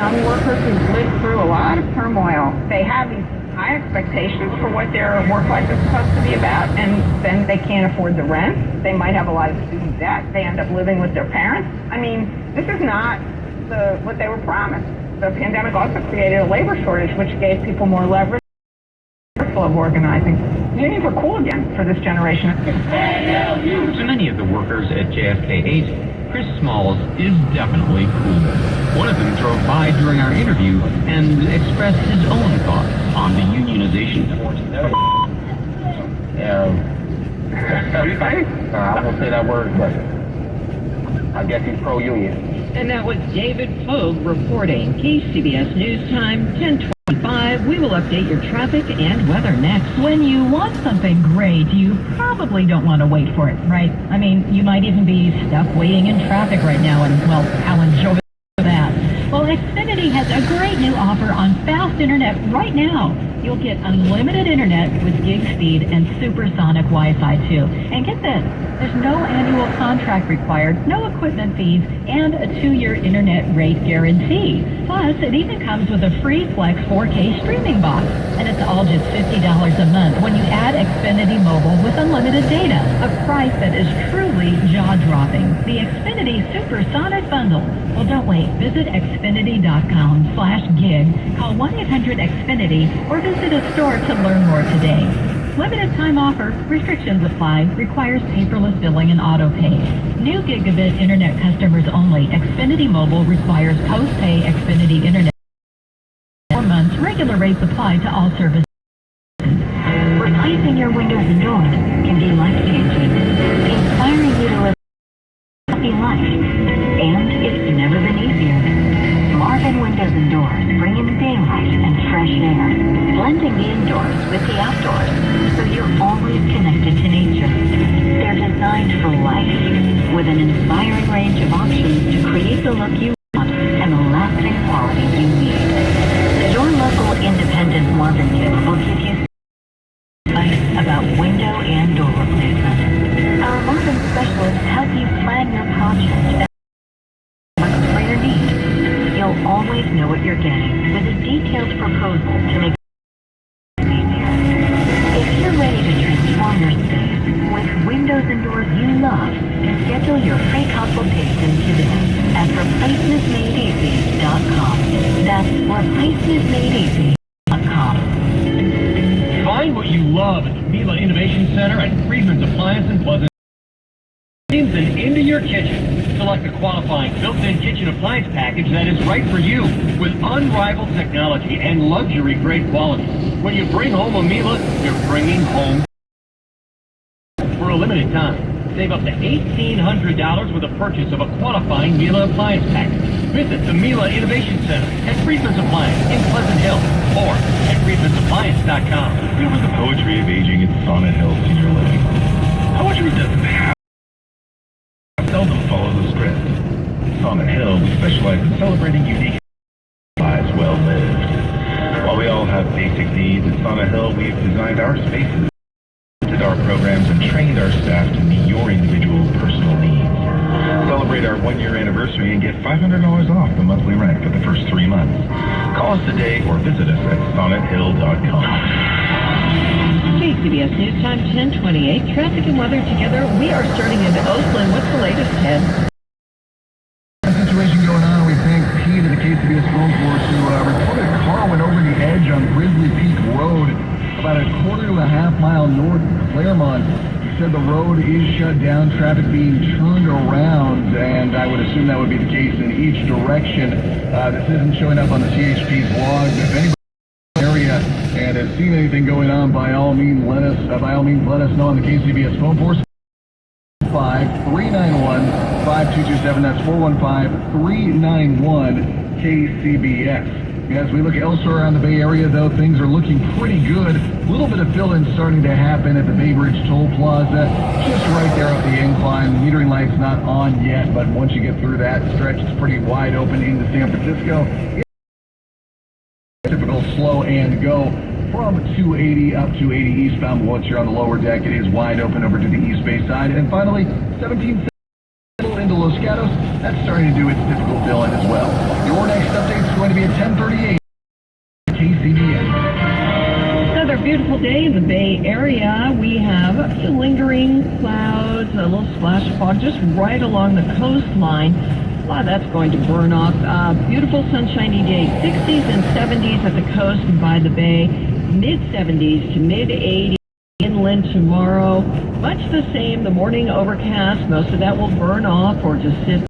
Young workers who've lived through a lot of turmoil, they have these high expectations for what their work life is supposed to be about, and then they can't afford the rent. They might have a lot of student debt. They end up living with their parents. I mean, this is not what they were promised. The pandemic also created a labor shortage, which gave people more leverage of organizing. Unions are cool again for this generation. To many of the workers at JFK 8, Chris Smalls is definitely cool. One of them drove by during our interview and expressed his own thoughts on the unionization. I won't say that word, but I guess he's pro-union. And that was David Pogue reporting. KCBS News Time, 10:25. We will update your traffic and weather next. When you want something great, you probably don't want to wait for it, right? I mean, you might even be stuck waiting in traffic right now, and, well, I'll enjoy that. Well, Xfinity has a great new offer on fast internet right now. You'll get unlimited internet with gig speed and supersonic Wi-Fi too. And get this, there's no annual contract required, no equipment fees, and a 2-year internet rate guarantee. Plus, it even comes with a free Flex 4K streaming box. And it's all just $50 a month when you add Xfinity Mobile with unlimited data, a price that is truly jaw-dropping. The Xfinity Supersonic Bundle. Well, don't wait. Visit Xfinity.com/gig, call 1-800-XFINITY, or visit a store to learn more today. Limited time offer, restrictions apply, requires paperless billing and auto pay. New gigabit internet customers only. Xfinity Mobile requires post-pay Xfinity internet. 4 months, regular rates apply to all services. Replacing your windows and doors can be life-changing, inspiring you to live a happy life, and it's never been easier. Marvin Windows and Doors bring in daylight and fresh air, blending the indoors with the outdoors, so you're always connected to nature. They're designed for life, with an inspiring range of options to create the look you want and the lasting quality you need. Your local independent Marvin dealer will give you advice about window and door replacement. Our Marvin specialists help you plan your project for your needs. You'll always know what you're getting with a detailed proposal to make it easier. If you're ready to transform your space with windows and doors you love, schedule your free consultation today at replacementsmadeeasy.com. That's replacementsmadeeasy.com. Find what you love at the Menlo Innovation Center at Friedman's Appliance in Pleasant. And into your kitchen. Select a qualifying built-in kitchen appliance package that is right for you with unrivaled technology and luxury-grade quality. When you bring home a Miele, you're bringing home for a limited time. Save up to $1,800 with a purchase of a qualifying Miele appliance package. Visit the Miele Innovation Center at Friedman's Appliance in Pleasant Hill or at friedmansappliance.com. Discover the poetry of aging at Sonnet Hill Senior Living. Poetry doesn't have seldom follow the script. Sonnet Hill, we specialize in celebrating unique lives well lived. While we all have basic needs, at Sonnet Hill we've designed our spaces, our programs, and trained our staff to meet your individual personal needs. Celebrate our 1-year anniversary and get $500 off the monthly rent for the first 3 months. Call us today or visit us at sonnethill.com. KCBS News Time, 10:28. Traffic and weather together. We are starting in Oakland. What's the latest, Ted? Situation going on. We thank Pete of the KCBS phone force who reported a car went over the edge on Grizzly Peak Road, about a 1.5 mile north of Claremont. He said the road is shut down, traffic being turned around, and I would assume that would be the case in each direction. This isn't showing up on the CHP's blog. If anybody area and has seen anything going on, by all means let us know on the KCBS phone force. 391-5227. That's 415-391 KCBS. As we look elsewhere around the Bay Area, though, things are looking pretty good. A little bit of fill-in starting to happen at the Bay Bridge Toll Plaza, just right there up the incline. The metering light's not on yet, but once you get through that stretch, it's pretty wide open into San Francisco. Typical slow and go from 280 up to 80 eastbound. Once you're on the lower deck, it is wide open over to the East Bay side. And finally, 17 into Los Gatos, that's starting to do its typical fill-in as well. Your next update is going to be at 10:38. KCBS. Another beautiful day in the Bay Area. We have a few lingering clouds, a little splash of fog just right along the coastline. A lot of that's going to burn off. Beautiful sunshiny day, 60s and 70s at the coast and by the bay, mid-70s to mid-80s inland tomorrow. Much the same, the morning overcast, most of that will burn off or just sit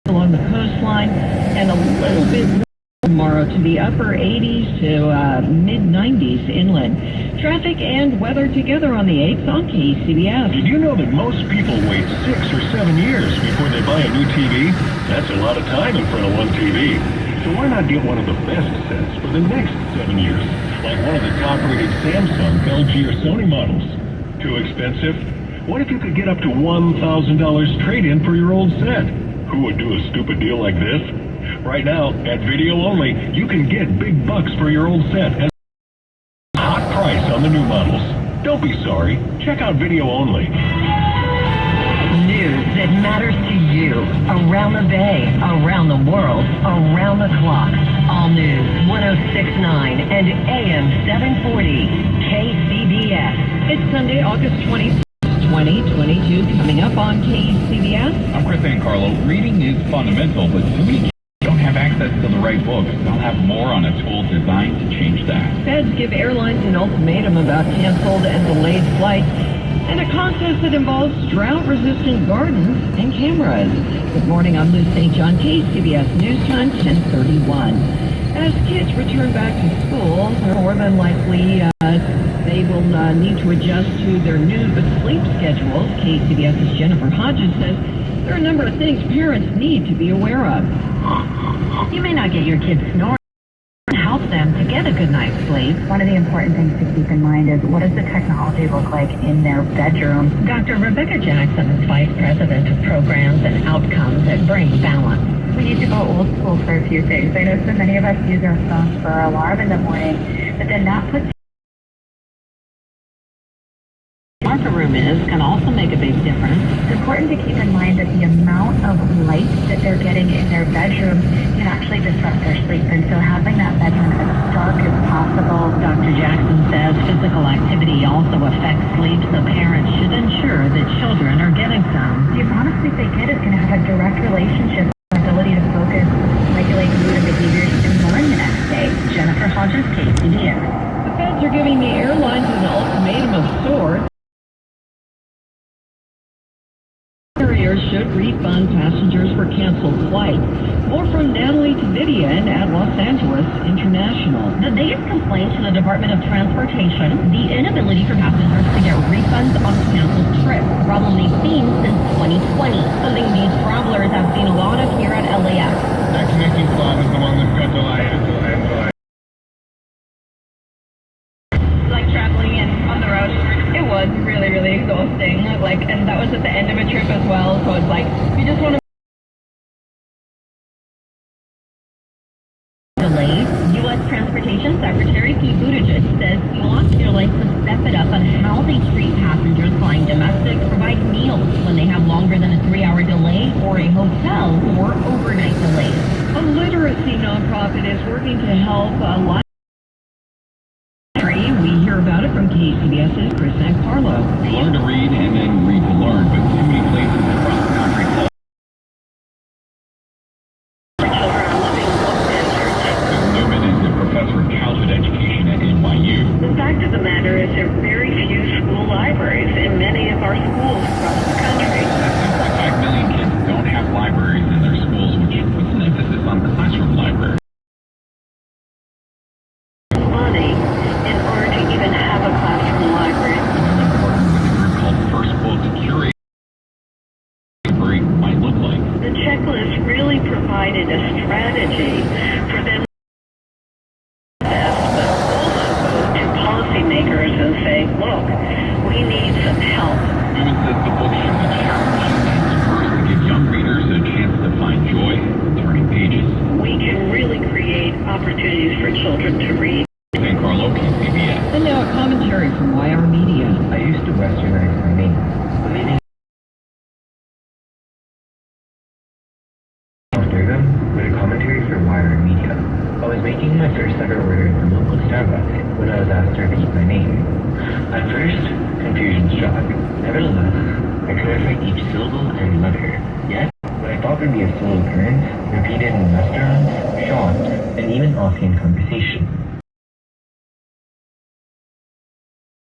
along the coastline, and a little bit tomorrow to the upper 80s to mid-90s inland. Traffic and weather together on the 8th on KCBS. Did you know that most people wait 6 or 7 years before they buy a new TV? That's a lot of time in front of one TV. So why not get one of the best sets for the next 7 years? Like one of the top-rated Samsung, LG, or Sony models. Too expensive? What if you could get up to $1,000 trade-in for your old set? Who would do a stupid deal like this? Right now, at Video Only, you can get big bucks for your old set and a hot price on the new models. Don't be sorry. Check out Video Only. News that matters to you. Around the Bay, around the world, around the clock. All news, 106.9 and AM 740. KCBS. It's Sunday, August 20th. 2022 coming up on KCBS. I'm Chris Carlo. Reading is fundamental, but too many kids don't have access to the right books. They'll have more on a tool designed to change that. Feds give airlines an ultimatum about canceled and delayed flights, and a contest that involves drought-resistant gardens and cameras. Good morning, I'm Lou St. John, KCBS News Time, 10:31. As kids return back to school, more than likely they will need to adjust to their new sleep schedules. KCBS's Jennifer Hodges says there are a number of things parents need to be aware of. You may not get your kids snoring. Help them to get a good night's sleep. One of the important things to keep in mind is what does the technology look like in their bedroom? Dr. Rebecca Jackson is Vice President of Programs and Outcomes at Brain Balance. We need to go old school for a few things. I know so many of us use our phones for our alarm in the morning, but then that puts the room can also make a big difference. It's important to keep in mind that the amount of light that they're getting in their bedroom can actually disrupt their sleep, and so having that bedroom as dark as possible. Dr. Jackson says physical activity also affects sleep, so parents should ensure that children are getting some. The amount of sleep they get is going to have a direct relationship with their ability to focus, regulate mood and behaviors, and learn the next day. Jennifer Hodges, KCBS. The feds are giving the airlines an ultimatum of sorts. Carriers should refund passengers for canceled flights. More from Natalie Tavidian at Los Angeles International. The biggest complaint to the Department of Transportation, the inability for passengers to get refunds on canceled trips. A problem they've seen since 2020. Something these travelers have seen a lot of here at LAX. That connecting slot is the one that's got delayed. Like traveling on the road, it was really, really exhausting. And that was at the end of a trip as well. So it's like, you just want to Delays. U.S. Transportation Secretary Pete Buttigieg says he wants airlines to step it up on how they treat passengers flying domestic, provide meals when they have longer than a 3-hour delay, or a hotel or overnight delays. A literacy nonprofit is working to help we hear about it from KCBS's Chris Carlo. Learn to read and then read to learn, but too many places across the country call Newman is the professor of childhood education at NYU. The fact of the matter is there are very few school libraries in many of our schools across the country. 1.5 million kids don't have libraries in their schools, which puts an emphasis on the classroom library. Money in order to even have a classroom library. With a group called First Book Curate library might look like. The checklist really provided a strategy for them to best, but also to policymakers and say, look, we need some help. Newman says the book should be challenging and diverse to give young readers a chance to find joy in turning pages. We can really create opportunities for children to read. San Carlo, KCBS. And now a commentary from YR Media. I used to westernize my meaning. After them, with a commentary from YR Media. was making my first ever order at the local Starbucks when I was asked to repeat my name. At first, confusion struck. Nevertheless, I clarified each syllable and letter. Yet, what I thought would be a slow occurrence, repeated in restaurants, shops, and even offhand conversation.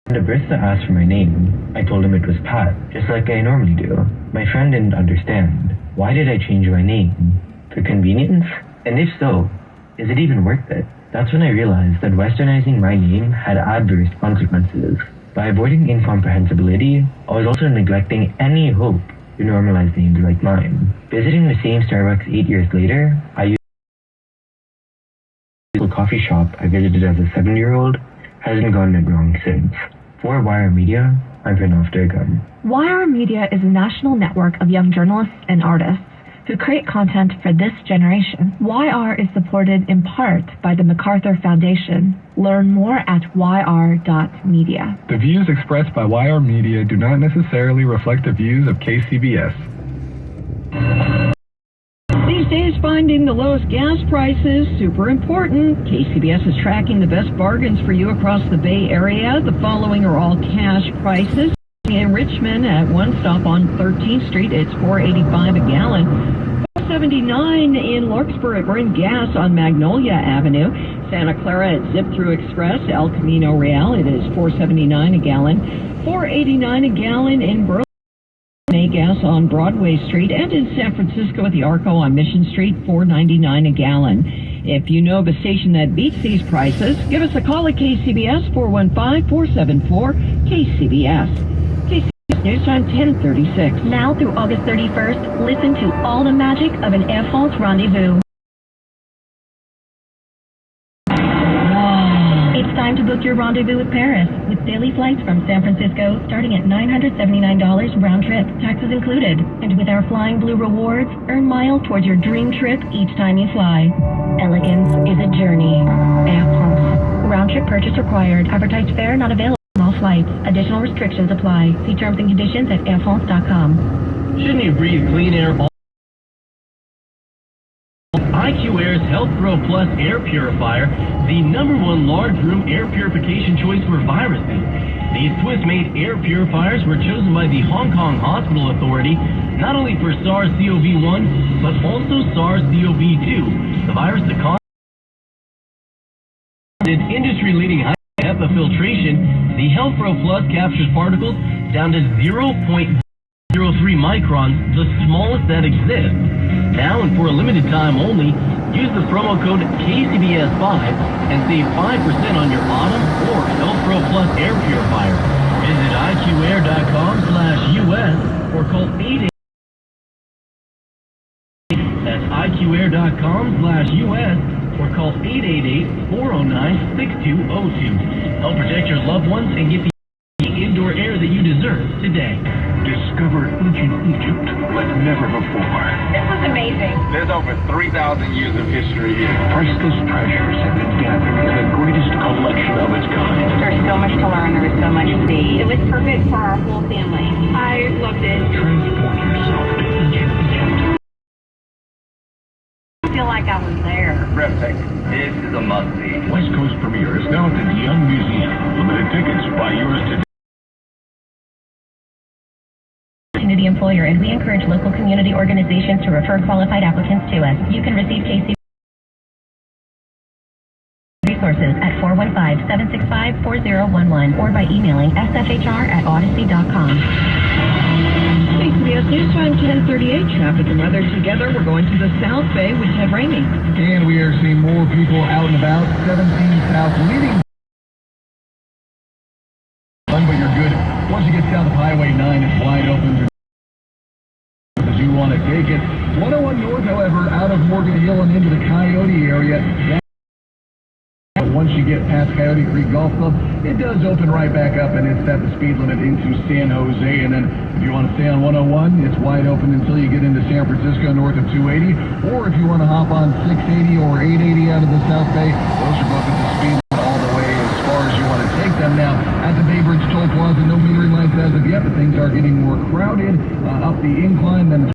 When Abrista asked for my name, I told him it was Pat, just like I normally do. My friend didn't understand. Why did I change my name? For convenience? And if so, is it even worth it? That's when I realized that westernizing my name had adverse consequences. By avoiding incomprehensibility, I was also neglecting any hope to normalize names like mine. Visiting the same Starbucks 8 years later, I used the coffee shop I visited as a 7-year-old hasn't gotten it wrong since. For Wire Media, I'm Pranav Durgam. Wire Media is a national network of young journalists and artists who create content for this generation. YR is supported in part by the MacArthur Foundation. Learn more at yr.media. The views expressed by YR Media do not necessarily reflect the views of KCBS. These days, finding the lowest gas prices, super important. KCBS is tracking the best bargains for you across the Bay Area. The following are all cash prices. In Richmond, at one stop on 13th Street, it's $4.85 a gallon. $4.79 in Larkspur at Bryn Gas on Magnolia Avenue. Santa Clara at Zip Through Express, El Camino Real, it is $4.79 a gallon. $4.89 a gallon in Burlington. Gas on Broadway Street, and in San Francisco at the Arco on Mission Street, $4.99 a gallon. If you know of a station that beats these prices, give us a call at KCBS 415-474-KCBS. KCBS News Time 1036. Now through August 31st, listen to all the magic of an Air France rendezvous. It's time to book your rendezvous with Paris with daily flights from San Francisco starting at $979 round trip, taxes included. And with our Flying Blue rewards, earn miles towards your dream trip each time you fly. Elegance is a journey. Air France. Round trip purchase required. Advertised fare not available on all flights. Additional restrictions apply. See terms and conditions at airfrance.com. Shouldn't you breathe clean air all IQ Air's Health Pro Plus Air Purifier, the #1 large room air purification choice for viruses. These Swiss-made air purifiers were chosen by the Hong Kong Hospital Authority not only for SARS-CoV-1, but also SARS-CoV-2, the virus that caused industry-leading high HEPA filtration. The Health Pro Plus captures particles down to 0.03 microns, the smallest that exists. Now and for a limited time only, use the promo code KCBS5 and save 5% on your Autumn or Health Pro Plus air purifier. Visit IQAir.com/US or call 88. That's IQAir.com/US or call 888-409-6202. Help protect your loved ones and get the indoor air that you deserve today. Discover ancient Egypt like never before. This was amazing. There's over 3,000 years of history here. Priceless treasures have been gathered in the greatest collection of its kind. There's so much to learn. There was so much to see. It was perfect for our whole family. I loved it. Transport yourself to ancient Egypt. I feel like I was there. Breathtaking. This is a must-see. West Coast premiere is now at the Young Museum. Limited tickets. Buy yours today. Community employer, and we encourage local community organizations to refer qualified applicants to us. You can receive KC resources at 415-765-4011 or by emailing sfhr@odyssey.com. KCBS News Time 1038. Traffic and weather together. We're going to the South Bay with Ted Ramey. And we are seeing more people out and about. 17 South leading. But you're good. Once you get south of Highway 9, it's wide open. As you want to take it. 101 North, however, out of Morgan Hill and into the Coyote area. Once you get past Coyote Creek Golf Club, it does open right back up, and it's at the speed limit into San Jose. And then if you want to stay on 101, it's wide open until you get into San Francisco north of 280. Or if you want to hop on 680 or 880 out of the South Bay, those are both at the speed limit all the way as far as you want to take them. Now, at the Bay Bridge Toll Plaza, no metering lights as of yet, but things are getting more crowded up the incline than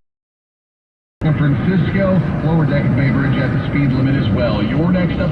San Francisco. Lower deck of Bay Bridge at the speed limit as well. Your next up.